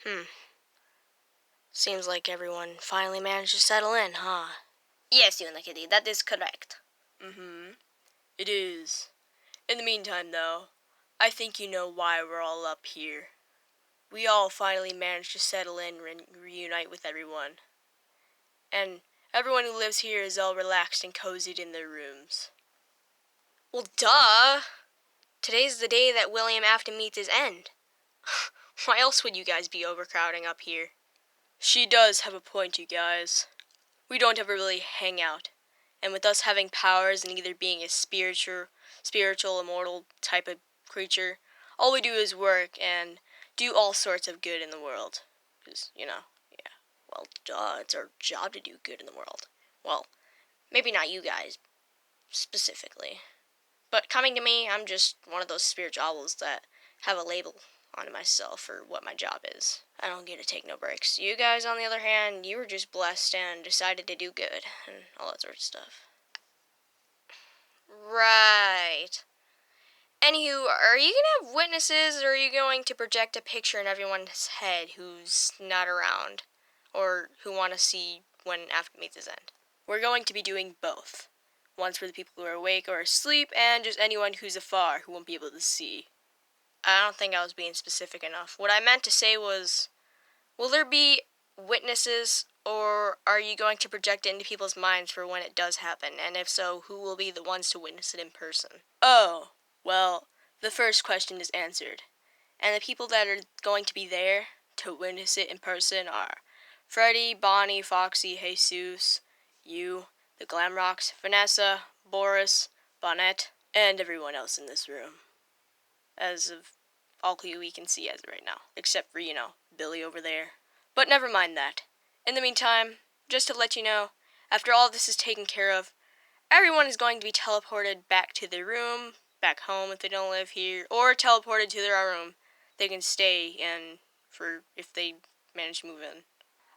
Hmm. Seems like everyone finally managed to settle in, huh? Yes, Kitty, that is correct. Mm-hmm. It is. In the meantime, though, I think you know why we're all up here. We all finally managed to settle in and reunite with everyone. And everyone who lives here is all relaxed and cozied in their rooms. Well, duh! Today's the day that William Afton meets his end. Why else would you guys be overcrowding up here? She does have a point, you guys. We don't ever really hang out. And with us having powers and either being a spiritual, immortal type of creature, all we do is work and do all sorts of good in the world. Because, yeah. Well, duh, it's our job to do good in the world. Well, maybe not you guys, specifically. But coming to me, I'm just one of those spirituals that have a label on myself for what my job is. I don't get to take no breaks. You guys, on the other hand, you were just blessed and decided to do good and all that sort of stuff. Right. Anywho, are you gonna have witnesses, or are you going to project a picture in everyone's head who's not around, or who want to see when Afton meets his end? We're going to be doing both. One's for the people who are awake or asleep, and just anyone who's afar who won't be able to see. I don't think I was being specific enough. What I meant to say was, will there be witnesses, or are you going to project it into people's minds for when it does happen? And if so, who will be the ones to witness it in person? Oh, well, the first question is answered. And the people that are going to be there to witness it in person are Freddy, Bonnie, Foxy, Jesus, you, the Glamrocks, Vanessa, Boris, Bonnet, and everyone else in this room. As of all we can see as of right now. Except for, Billy over there. But never mind that. In the meantime, just to let you know, after all this is taken care of, everyone is going to be teleported back to their room, back home if they don't live here, or teleported to their room. They can stay in for if they manage to move in.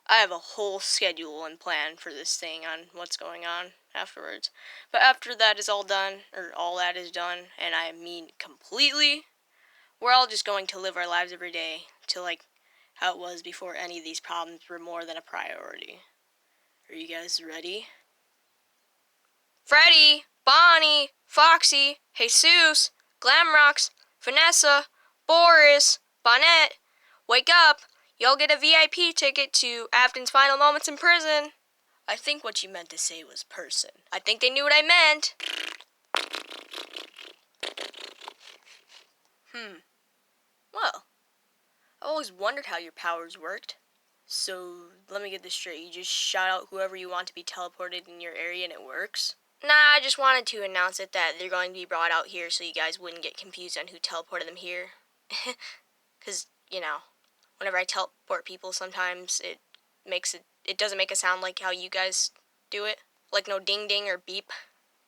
I have a whole schedule and plan for this thing on what's going on afterwards. But after that is all done, or all that is done, and I mean completely, we're all just going to live our lives every day to like how it was before any of these problems were more than a priority. Are you guys ready? Freddy, Bonnie, Foxy, Jesus, Glamrocks, Vanessa, Boris, Bonnet, wake up! Y'all get a VIP ticket to Afton's final moments in prison. I think what you meant to say was person. I think they knew what I meant. Well, I always wondered how your powers worked. So, let me get this straight. You just shout out whoever you want to be teleported in your area and it works? Nah, I just wanted to announce it that they're going to be brought out here so you guys wouldn't get confused on who teleported them here. Because, whenever I teleport people, sometimes it doesn't make a sound like how you guys do it. Like no ding ding or beep.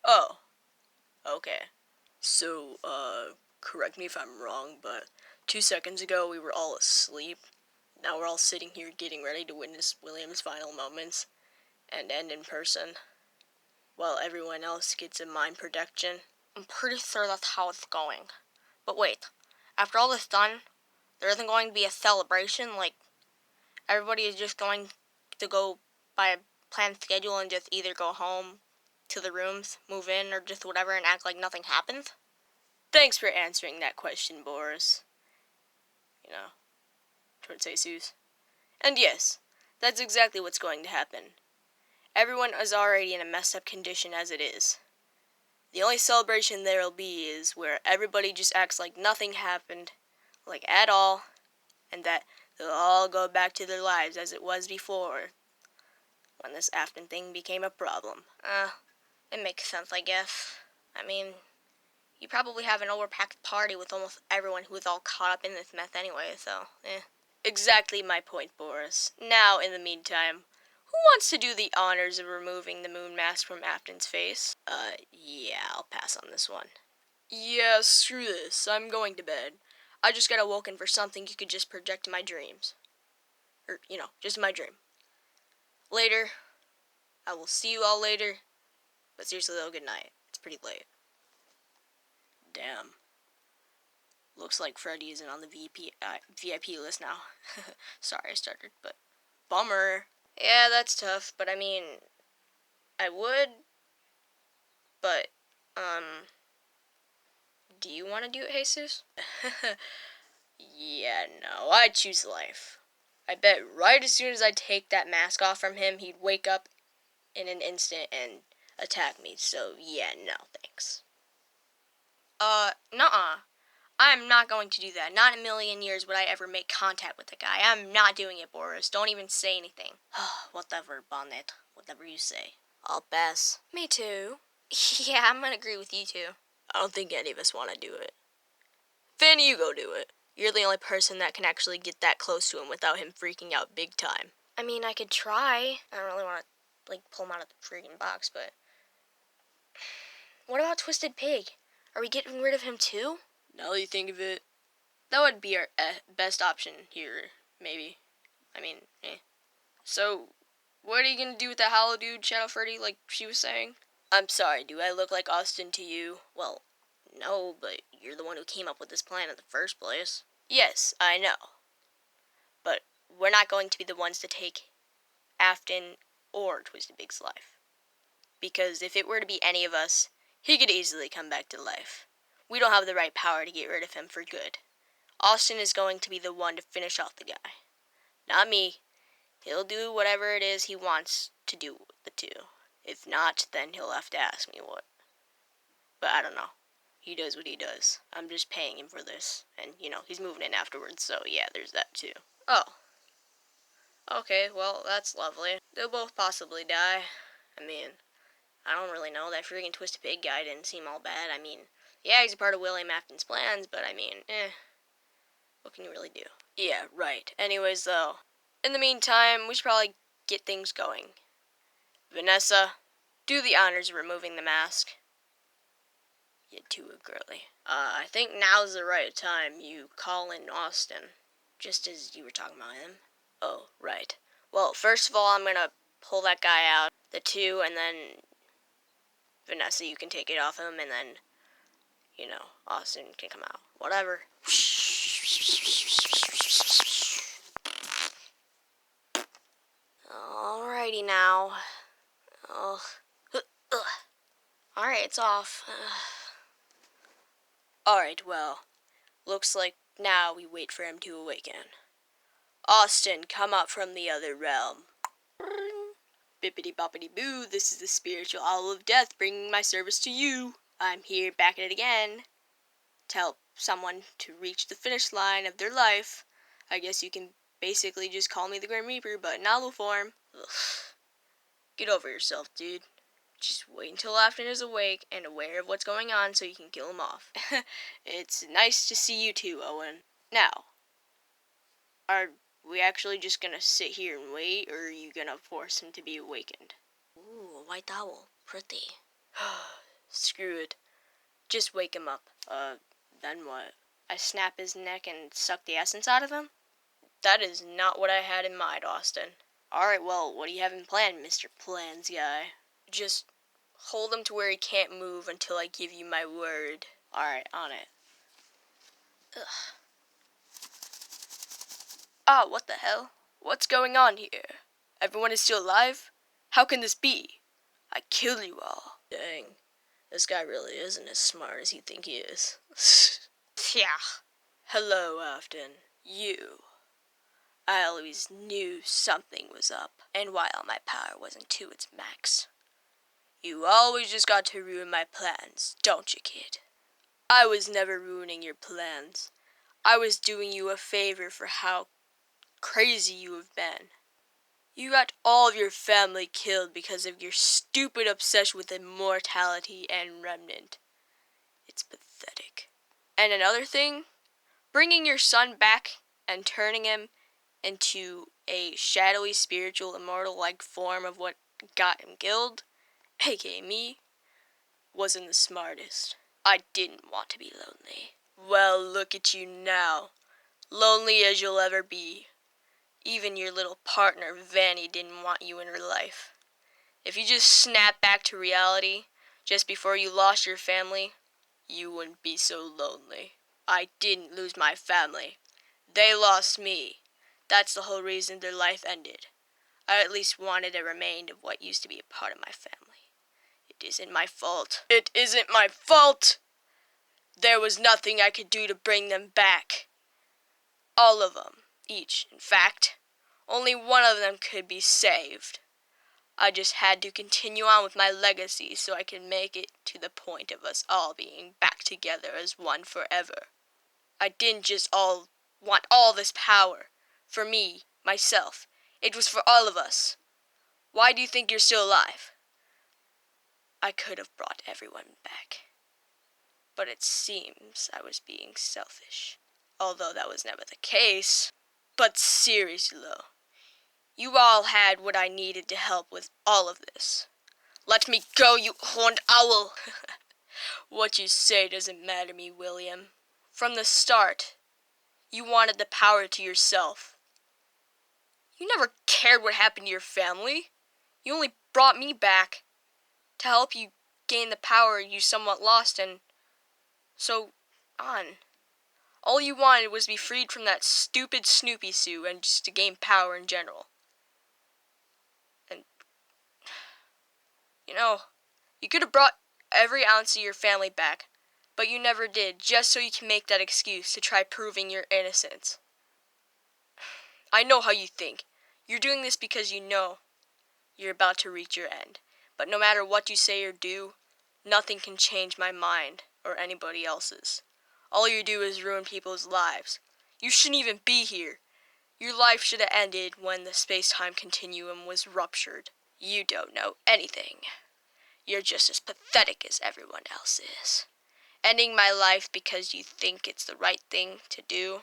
Oh, okay. So, correct me if I'm wrong, but 2 seconds ago we were all asleep. Now we're all sitting here getting ready to witness William's final moments and end in person, while everyone else gets a mind protection. I'm pretty sure that's how it's going. But wait, after all this done, there isn't going to be a celebration, like everybody is just going to go by a planned schedule and just either go home to the rooms, move in, or just whatever and act like nothing happened? Thanks for answering that question, Boris. Towards Jesus. And yes, that's exactly what's going to happen. Everyone is already in a messed up condition as it is. The only celebration there'll be is where everybody just acts like nothing happened, like at all, and that they'll all go back to their lives as it was before, when this Afton thing became a problem. It makes sense, I guess. I mean, you probably have an overpacked party with almost everyone who is all caught up in this mess anyway, so, Exactly my point, Boris. Now, in the meantime, who wants to do the honors of removing the moon mask from Afton's face? Yeah, I'll pass on this one. Yeah, screw this. I'm going to bed. I just got awoken for something you could just project in my dreams. Or, just in my dream. Later. I will see you all later. But seriously though, good night. It's pretty late. Damn. Looks like Freddy isn't on the VIP list now. Sorry I started, but bummer. Yeah, that's tough, but I mean, I would, but, do you want to do it, Jesus? Yeah, no, I choose life. I bet right as soon as I take that mask off from him, he'd wake up in an instant and attack me, so yeah, no, thanks. Nuh-uh. I'm not going to do that. Not in a million years would I ever make contact with the guy. I'm not doing it, Boris. Don't even say anything. Whatever, Bonnet. Whatever you say. I'll pass. Me too. Yeah, I'm gonna agree with you too. I don't think any of us want to do it. Finn, you go do it. You're the only person that can actually get that close to him without him freaking out big time. I mean, I could try. I don't really want to, pull him out of the freaking box, but... What about Twisted Pig? Are we getting rid of him too? Now that you think of it, that would be our best option here, maybe. I mean, eh. So, what are you gonna do with the hollow dude, Shadow Freddy, like she was saying? I'm sorry, do I look like Austin to you? Well, no, but you're the one who came up with this plan in the first place. Yes, I know. But we're not going to be the ones to take Afton or Twisted Pig's life. Because if it were to be any of us, he could easily come back to life. We don't have the right power to get rid of him for good. Austin is going to be the one to finish off the guy. Not me. He'll do whatever it is he wants to do with the two. If not, then he'll have to ask me what. But I don't know. He does what he does. I'm just paying him for this. And, he's moving in afterwards, so yeah, there's that too. Oh. Okay, well, that's lovely. They'll both possibly die. I mean, I don't really know. That freaking Twisted Pig guy didn't seem all bad. I mean, yeah, he's a part of William Afton's plans, but I mean, what can you really do? Yeah, right. Anyways, though, in the meantime, we should probably get things going. Vanessa, do the honors of removing the mask. You're too girly. I think now's the right time you call in Austin, just as you were talking about him. Oh, right. Well, first of all, I'm gonna pull that guy out, the two, and then Vanessa, you can take it off him, and then, Austin can come out. Whatever. Alrighty now. Oh. Alright, it's off. Alright, well, looks like now we wait for him to awaken. Austin, come up from the other realm. Bippity boppity boo, this is the spiritual owl of death bringing my service to you. I'm here back at it again to help someone to reach the finish line of their life. I guess you can basically just call me the Grim Reaper, but in owl form. Ugh. Get over yourself, dude. Just wait until Afton is awake and aware of what's going on so you can kill him off. It's nice to see you too, Owen. Now, are we actually just gonna sit here and wait, or are you gonna force him to be awakened? Ooh, a white owl. Pretty. Screw it. Just wake him up. Then what? I snap his neck and suck the essence out of him? That is not what I had in mind, Austin. Alright, well, what do you have in plan, Mr. Plans Guy? Just hold him to where he can't move until I give you my word. Alright, on it. Ugh. Ah, what the hell? What's going on here? Everyone is still alive? How can this be? I kill you all. Dang, this guy really isn't as smart as you think he is. Yeah. Hello, Afton. You. I always knew something was up, and while my power wasn't to its max. You always just got to ruin my plans, don't you, kid? I was never ruining your plans. I was doing you a favor for how crazy you have been. You got all of your family killed because of your stupid obsession with immortality and remnant. It's pathetic. And another thing, bringing your son back and turning him into a shadowy, spiritual, immortal-like form of what got him killed, aka me, wasn't the smartest. I didn't want to be lonely. Well, look at you now. Lonely as you'll ever be. Even your little partner, Vanny, didn't want you in her life. If you just snapped back to reality just before you lost your family, you wouldn't be so lonely. I didn't lose my family. They lost me. That's the whole reason their life ended. I at least wanted a remain of what used to be a part of my family. It isn't my fault. It isn't my fault! There was nothing I could do to bring them back. All of them. Each, in fact. Only one of them could be saved. I just had to continue on with my legacy so I could make it to the point of us all being back together as one forever. I didn't just want all this power. For me, myself. It was for all of us. Why do you think you're still alive? I could have brought everyone back. But it seems I was being selfish. Although that was never the case. But seriously though, you all had what I needed to help with all of this. Let me go, you horned owl! What you say doesn't matter to me, William. From the start, you wanted the power to yourself. You never cared what happened to your family. You only brought me back to help you gain the power you somewhat lost and so on. All you wanted was to be freed from that stupid Snoopy Sue and just to gain power in general. And, you could have brought every ounce of your family back, but you never did, just so you can make that excuse to try proving your innocence. I know how you think. You're doing this because you know you're about to reach your end. But no matter what you say or do, nothing can change my mind or anybody else's. All you do is ruin people's lives. You shouldn't even be here. Your life should have ended when the space-time continuum was ruptured. You don't know anything. You're just as pathetic as everyone else is. Ending my life because you think it's the right thing to do?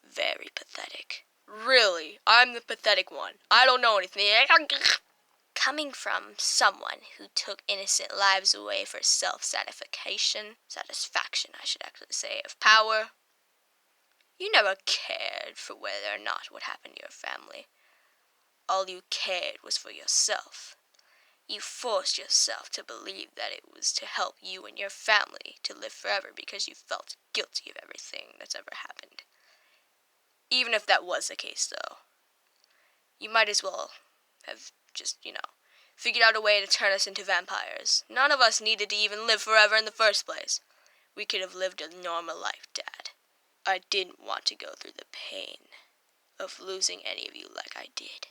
Very pathetic. Really, I'm the pathetic one. I don't know anything. Coming from someone who took innocent lives away for satisfaction, I should actually say, of power, you never cared for whether or not what happened to your family. All you cared was for yourself. You forced yourself to believe that it was to help you and your family to live forever because you felt guilty of everything that's ever happened. Even if that was the case, though, you might as well have just, figured out a way to turn us into vampires. None of us needed to even live forever in the first place. We could have lived a normal life, Dad. I didn't want to go through the pain of losing any of you like I did.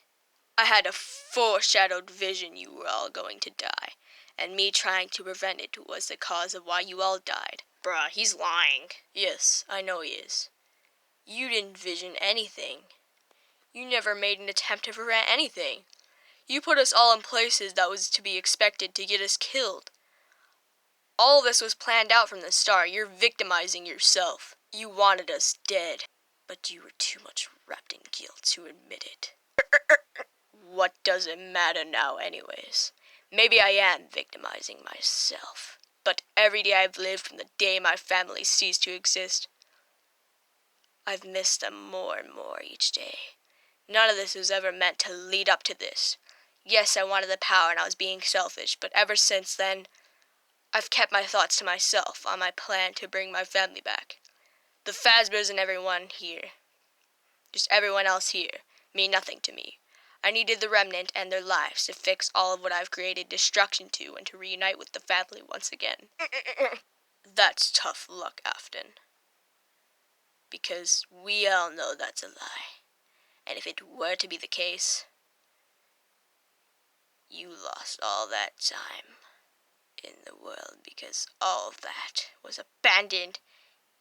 I had a foreshadowed vision you were all going to die, and me trying to prevent it was the cause of why you all died. Bruh, he's lying. Yes, I know he is. You didn't vision anything. You never made an attempt to prevent anything. You put us all in places that was to be expected to get us killed. All of this was planned out from the start. You're victimizing yourself. You wanted us dead, but you were too much wrapped in guilt to admit it. What does it matter now anyways? Maybe I am victimizing myself, but every day I've lived from the day my family ceased to exist, I've missed them more and more each day. None of this was ever meant to lead up to this. Yes, I wanted the power and I was being selfish, but ever since then, I've kept my thoughts to myself on my plan to bring my family back. The Fazbears and everyone here, just everyone else here, mean nothing to me. I needed the Remnant and their lives to fix all of what I've created destruction to and to reunite with the family once again. That's tough luck, Afton. Because we all know that's a lie. And if it were to be the case, you lost all that time in the world because all of that was abandoned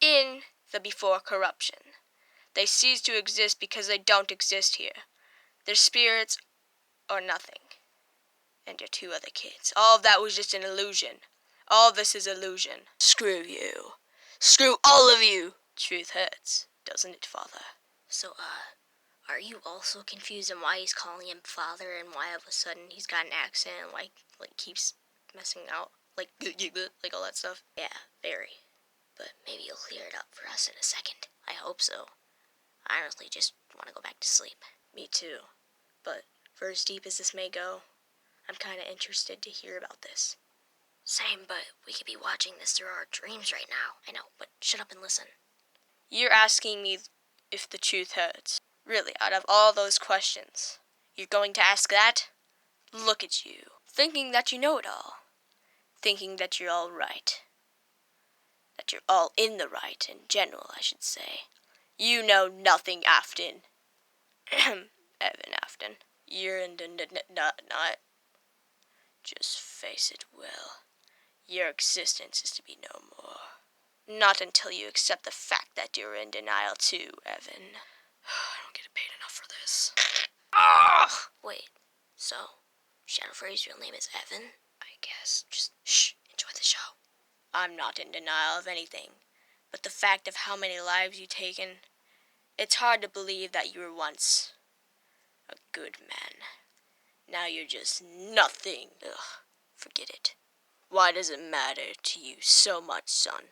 in the before corruption. They cease to exist because they don't exist here. Their spirits are nothing. And your two other kids. All of that was just an illusion. All of this is illusion. Screw you. Screw all of you. Truth hurts, doesn't it, Father? So, are you also confused on why he's calling him father and why all of a sudden he's got an accent and like keeps messing out? Like all that stuff? Yeah, very. But maybe you'll clear it up for us in a second. I hope so. I honestly just want to go back to sleep. Me too. But for as deep as this may go, I'm kind of interested to hear about this. Same, but we could be watching this through our dreams right now. I know, but shut up and listen. You're asking me if the truth hurts. Really, out of all those questions, you're going to ask that? Look at you, thinking that you know it all. Thinking that you're all right. That you're all in the right, in general, I should say. You know nothing, Afton. Evan Afton. You're in the not. Just face it, Will. Your existence is to be no more. Not until you accept the fact that you're in denial too, Evan. I don't get paid enough for this. Wait, so Shadow Freddy's real name is Evan? I guess. Just shh, enjoy the show. I'm not in denial of anything, but the fact of how many lives you've taken, it's hard to believe that you were once a good man. Now you're just nothing. Ugh, forget it. Why does it matter to you so much, son?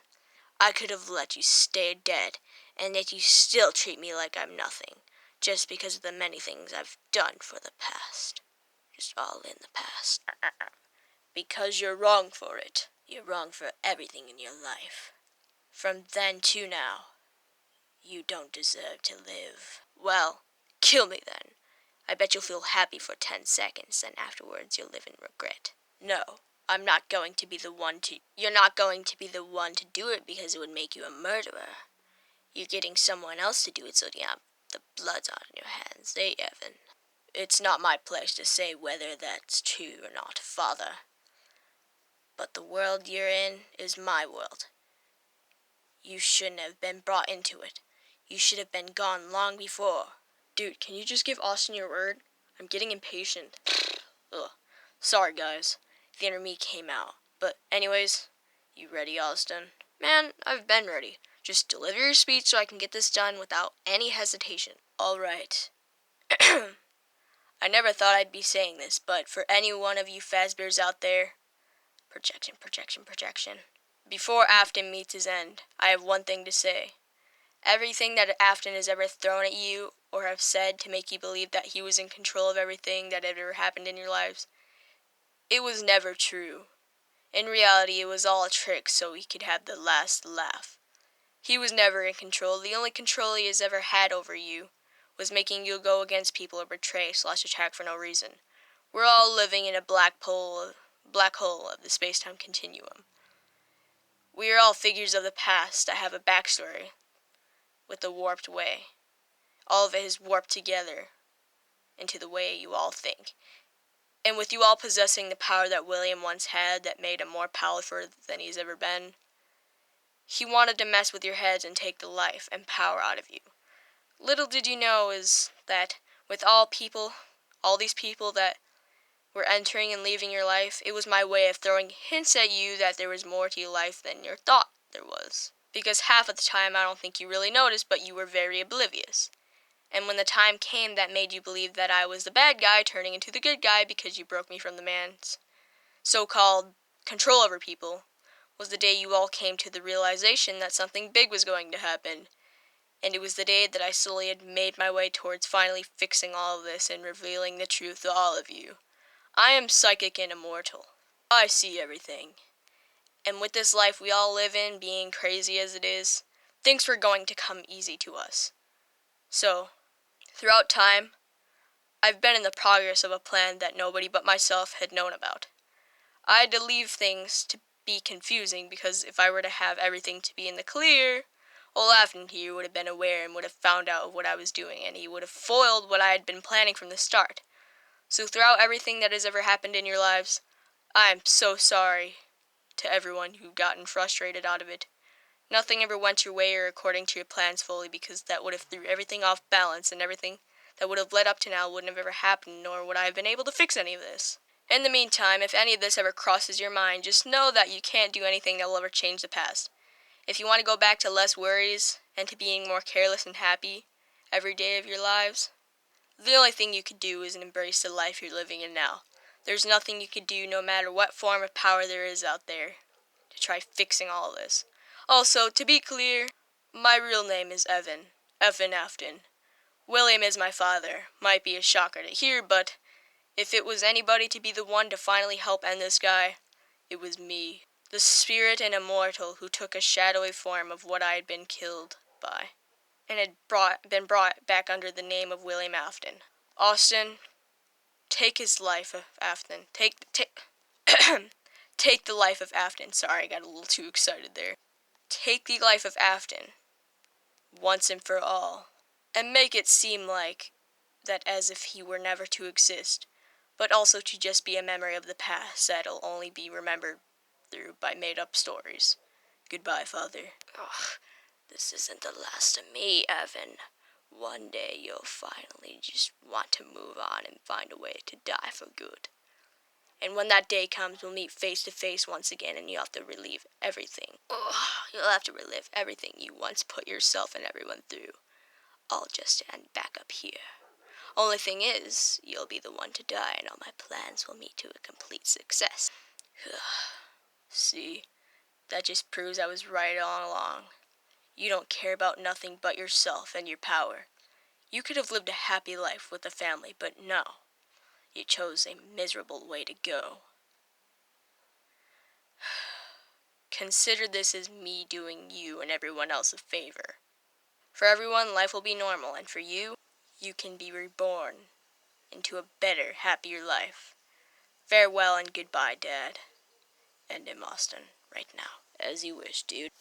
I could have let you stay dead, and yet you still treat me like I'm nothing, just because of the many things I've done for the past. Just all in the past. Because you're wrong for it. You're wrong for everything in your life. From then to now, you don't deserve to live. Well, kill me then. I bet you'll feel happy for 10 seconds, and afterwards you'll live in regret. No, I'm not going to be the one to... You're not going to be the one to do it because it would make you a murderer. You're getting someone else to do it so the blood's on your hands, eh, Evan? It's not my place to say whether that's true or not, Father. But the world you're in is my world. You shouldn't have been brought into it. You should have been gone long before. Dude, can you just give Austin your word? I'm getting impatient. Ugh. Sorry, guys. The inner me came out. But anyways, you ready, Austin? Man, I've been ready. Just deliver your speech so I can get this done without any hesitation. All right. I never thought I'd be saying this, but for any one of you Fazbears out there, projection. Before Afton meets his end, I have one thing to say. Everything that Afton has ever thrown at you or have said to make you believe that he was in control of everything that had ever happened in your lives, it was never true. In reality, it was all a trick so he could have the last laugh. He was never in control. The only control he has ever had over you was making you go against people or betray/attack for no reason. We're all living in a black hole of the space-time continuum. We are all figures of the past that have a backstory with a warped way. All of it is warped together into the way you all think. And with you all possessing the power that William once had that made him more powerful than he's ever been, he wanted to mess with your heads and take the life and power out of you. Little did you know is that with all these people that were entering and leaving your life, it was my way of throwing hints at you that there was more to your life than you thought there was. Because half of the time I don't think you really noticed, but you were very oblivious. And when the time came that made you believe that I was the bad guy turning into the good guy because you broke me from the man's so-called control over people, was the day you all came to the realization that something big was going to happen. And it was the day that I slowly had made my way towards finally fixing all of this and revealing the truth to all of you. I am psychic and immortal. I see everything. And with this life we all live in, being crazy as it is, things were going to come easy to us. So, throughout time, I've been in the progress of a plan that nobody but myself had known about. I had to leave things to be confusing because if I were to have everything to be in the clear, old Afton here would have been aware and would have found out what I was doing, and he would have foiled what I had been planning from the start. So throughout everything that has ever happened in your lives, I am so sorry to everyone who gotten frustrated out of it. Nothing ever went your way or according to your plans fully because that would have threw everything off balance, and everything that would have led up to now wouldn't have ever happened, nor would I have been able to fix any of this. In the meantime, if any of this ever crosses your mind, just know that you can't do anything that will ever change the past. If you want to go back to less worries and to being more careless and happy every day of your lives, the only thing you could do is embrace the life you're living in now. There's nothing you could do, no matter what form of power there is out there, to try fixing all of this. Also, to be clear, my real name is Evan Afton. William is my father. Might be a shocker to hear, but if it was anybody to be the one to finally help end this guy, It was me, the spirit and immortal who took a shadowy form of what I had been killed by, and had been brought back under the name of William Afton. Austin, take his life of Afton. Take the life of Afton. Sorry, I got a little too excited there. Take the life of Afton, once and for all, and make it seem like that as if he were never to exist, but also to just be a memory of the past that'll only be remembered through by made-up stories. Goodbye, Father. Ugh, this isn't the last of me, Evan. One day you'll finally just want to move on and find a way to die for good. And when that day comes, we'll meet face to face once again, and you'll have to relive everything. Ugh, you'll have to relive everything you once put yourself and everyone through. All just to end back up here. Only thing is, you'll be the one to die, and all my plans will meet to a complete success. See, that just proves I was right all along. You don't care about nothing but yourself and your power. You could have lived a happy life with a family, but no. You chose a miserable way to go. Consider this as me doing you and everyone else a favor. For everyone, life will be normal, and for you, you can be reborn into a better, happier life. Farewell and goodbye, Dad. End him, Austin, right now. As you wish, dude.